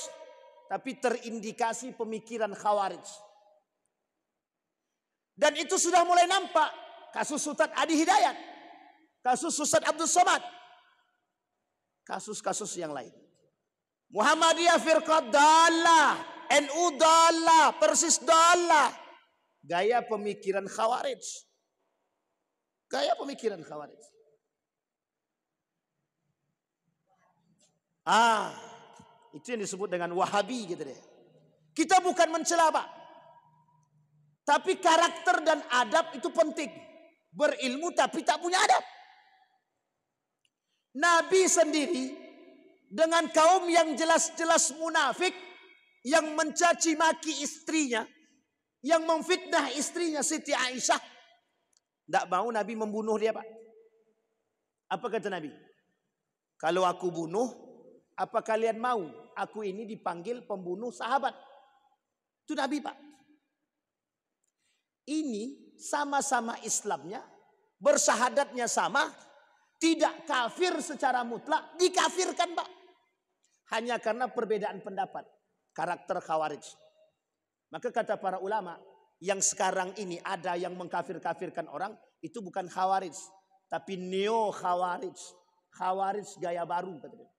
Tapi terindikasi pemikiran Khawarij. Dan itu sudah mulai nampak. Kasus Ustaz Adi Hidayat. Kasus Ustaz Abdul Somad. Kasus-kasus yang lain. Muhammadiyah firqat dalah. NU dalah. Persis dalah. Gaya pemikiran Khawarij. Gaya pemikiran Khawarij. Itu yang disebut dengan Wahabi gitu deh. Kita bukan mencela, Pak. Tapi karakter dan adab itu penting. Berilmu tapi tak punya adab. Nabi sendiri dengan kaum yang jelas-jelas munafik, yang mencaci maki istrinya, yang memfitnah istrinya Siti Aisyah, tidak mau Nabi membunuh dia, Pak. Apa kata Nabi? Kalau aku bunuh, apa kalian mau aku ini dipanggil pembunuh sahabat? Itu Nabi, Pak. Ini sama-sama Islamnya, bersahadatnya sama, tidak kafir secara mutlak, dikafirkan, Pak. Hanya karena perbedaan pendapat, karakter Khawarij. Maka kata para ulama, yang sekarang ini ada yang mengkafir-kafirkan orang, itu bukan Khawarij, tapi neo Khawarij. Khawarij gaya baru, kata dia.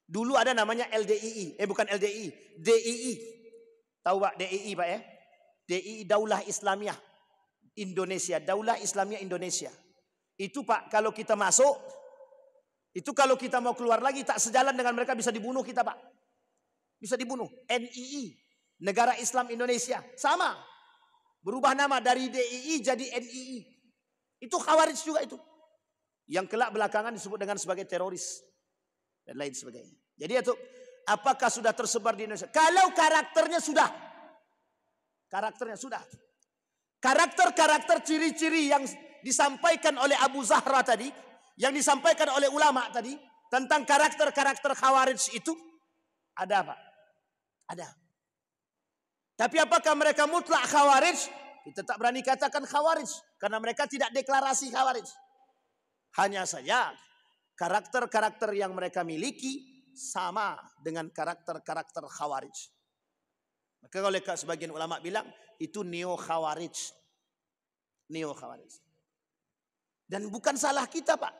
Dulu ada namanya LDII, bukan LDI, DII. Tahu Pak DII, Pak ya? DII Daulah Islamiyah Indonesia, Daulah Islamiyah Indonesia. Itu Pak, kalau kita masuk, itu kalau kita mau keluar lagi tak sejalan dengan mereka, bisa dibunuh kita, Pak. Bisa dibunuh. NII, Negara Islam Indonesia, sama. Berubah nama dari DII jadi NII. Itu Khawarij juga itu. Yang kelak belakangan disebut dengan sebagai teroris dan lain sebagainya. Jadi itu apakah sudah tersebar di Indonesia? Kalau karakternya sudah. Karakternya sudah. Karakter-karakter ciri-ciri yang disampaikan oleh Abu Zahra tadi, yang disampaikan oleh ulama tadi, tentang karakter-karakter Khawarij itu, ada, Pak? Ada. Tapi apakah mereka mutlak Khawarij? Kita tak berani katakan Khawarij, karena mereka tidak deklarasi Khawarij. Hanya saja karakter-karakter yang mereka miliki sama dengan karakter-karakter Khawarij. Maka oleh sebagian ulama bilang itu neo Khawarij. Neo Khawarij. Dan bukan salah kita, Pak.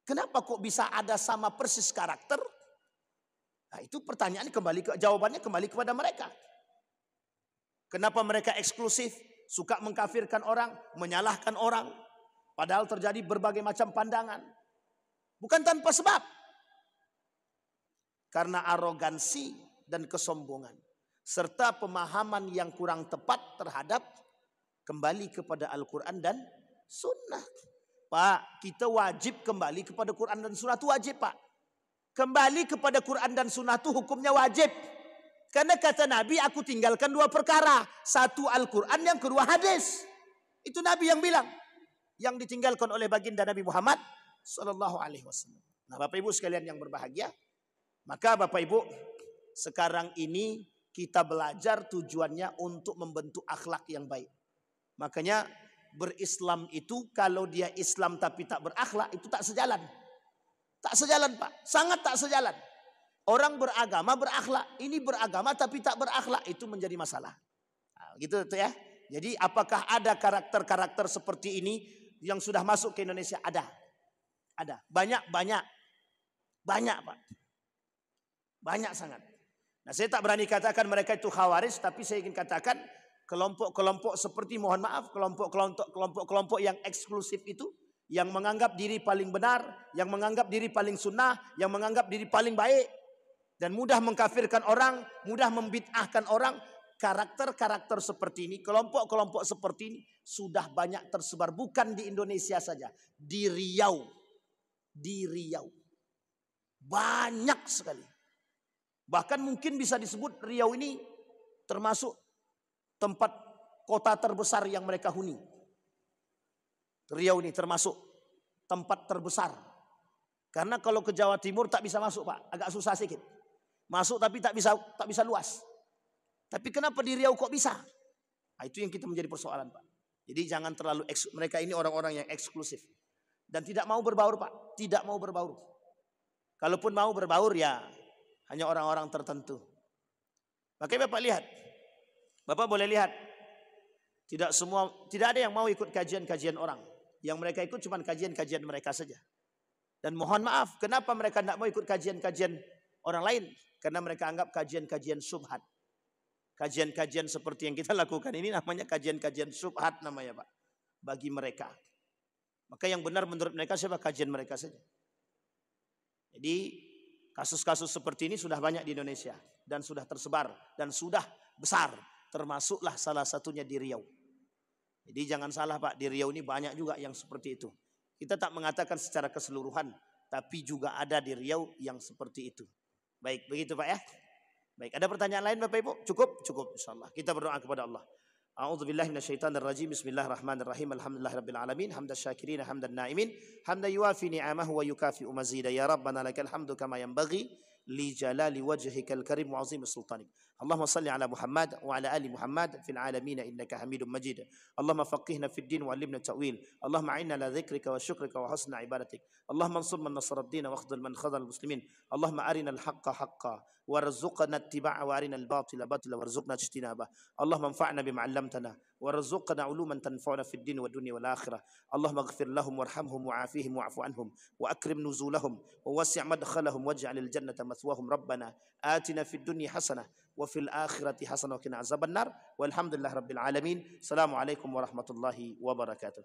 Kenapa kok bisa ada sama persis karakter? Nah, itu pertanyaan jawabannya kembali kepada mereka. Kenapa mereka eksklusif, suka mengkafirkan orang, menyalahkan orang, padahal terjadi berbagai macam pandangan. Bukan tanpa sebab. Karena arogansi dan kesombongan, serta pemahaman yang kurang tepat terhadap kembali kepada Al-Quran dan Sunnah. Pak, kita wajib kembali kepada Quran dan Sunnah, itu wajib, Pak. Kembali kepada Quran dan Sunnah itu hukumnya wajib. Karena kata Nabi, aku tinggalkan dua perkara. Satu Al-Quran, yang kedua hadis. Itu Nabi yang bilang. Yang ditinggalkan oleh baginda Nabi Muhammad Sallallahu Alaihi Wasallam. Nah, Bapak Ibu sekalian yang berbahagia, maka Bapak Ibu, sekarang ini kita belajar tujuannya untuk membentuk akhlak yang baik. Makanya berislam itu kalau dia Islam tapi tak berakhlak, itu tak sejalan. Tak sejalan, Pak. Sangat tak sejalan. Orang beragama berakhlak, ini beragama tapi tak berakhlak, itu menjadi masalah. Nah, gitu tuh ya. Jadi apakah ada karakter-karakter seperti ini yang sudah masuk ke Indonesia? Ada. Ada. Banyak, Pak. Banyak sangat. Nah, saya tak berani katakan mereka itu Khawarij, tapi saya ingin katakan kelompok-kelompok seperti, mohon maaf, kelompok-kelompok yang eksklusif itu, yang menganggap diri paling benar, yang menganggap diri paling sunnah, yang menganggap diri paling baik, dan mudah mengkafirkan orang, mudah membid'ahkan orang. Karakter-karakter seperti ini, kelompok-kelompok seperti ini sudah banyak tersebar, bukan di Indonesia saja, di Riau. Di Riau. Banyak sekali. Bahkan mungkin bisa disebut Riau ini termasuk tempat kota terbesar yang mereka huni. Riau ini termasuk tempat terbesar. Karena kalau ke Jawa Timur tak bisa masuk, Pak, agak susah sedikit. Masuk tapi tak bisa luas. Tapi kenapa di Riau kok bisa? Nah, itu yang kita menjadi persoalan, Pak. Jadi jangan terlalu mereka ini orang-orang yang eksklusif dan tidak mau berbaur, Pak. Tidak mau berbaur. Kalaupun mau berbaur ya hanya orang-orang tertentu. Makanya Bapak lihat, Bapak boleh lihat, tidak ada yang mau ikut kajian-kajian orang. Yang mereka ikut cuma kajian-kajian mereka saja. Dan mohon maaf, kenapa mereka tidak mau ikut kajian-kajian orang lain? Karena mereka anggap kajian-kajian syubhat. Kajian-kajian seperti yang kita lakukan ini namanya kajian-kajian syubhat namanya Pak. Bagi mereka. Maka yang benar menurut mereka siapa? Kajian mereka saja. Jadi kasus-kasus seperti ini sudah banyak di Indonesia. Dan sudah tersebar. Dan sudah besar. Termasuklah salah satunya di Riau. Jadi jangan salah Pak, di Riau ini banyak juga yang seperti itu. Kita tak mengatakan secara keseluruhan, tapi juga ada di Riau yang seperti itu. Baik, begitu Pak ya. Baik, ada pertanyaan lain Bapak Ibu? Cukup? Cukup insyaallah. Kita berdoa kepada Allah. A'udzubillahi minasyaitonirrajim. Bismillahirrahmanirrahim. Alhamdulillahirabbil alamin. Hamdan syakirin, hamdan naimin, hamdan yuwafi ni'amahu wa yukafi'u mazida. Ya Rabbana lakal hamdu kama yanbaghi li jalali wajhikal karim wa 'azimi sultanik. Allahumma salli ala Muhammad wa ala ali Muhammad fil alamin innaka Hamidum Majid. Allahumma faqihna fid din wa 'allimna ta'wil. Allahumma a'inna ala dzikrika wa syukrika wa husni ibadatik. Allahumma ansur man nasara ad-din wa akhdhil man khadhala al-muslimin. Allahumma arina al-haqqa haqqan warzuqna ittiba'a wa arina al-batila batila warzuqna ijtinabah. Allahumma anfa'na bima 'allamtana warzuqna 'uluman tanfa'una fid din wa dunya wal akhirah. Allahumma ighfir lahum warhamhum wa'afihim wa'fu anhum wa akrim nuzulahum wa wasi' madkhalahum waj'alil jannata mathwahum. Rabbana atina fid dunya hasanah wa fil akhirati hasanah wa qina azabannar. Walhamdulillahirabbil alamin. Assalamualaikum warahmatullahi wabarakatuh.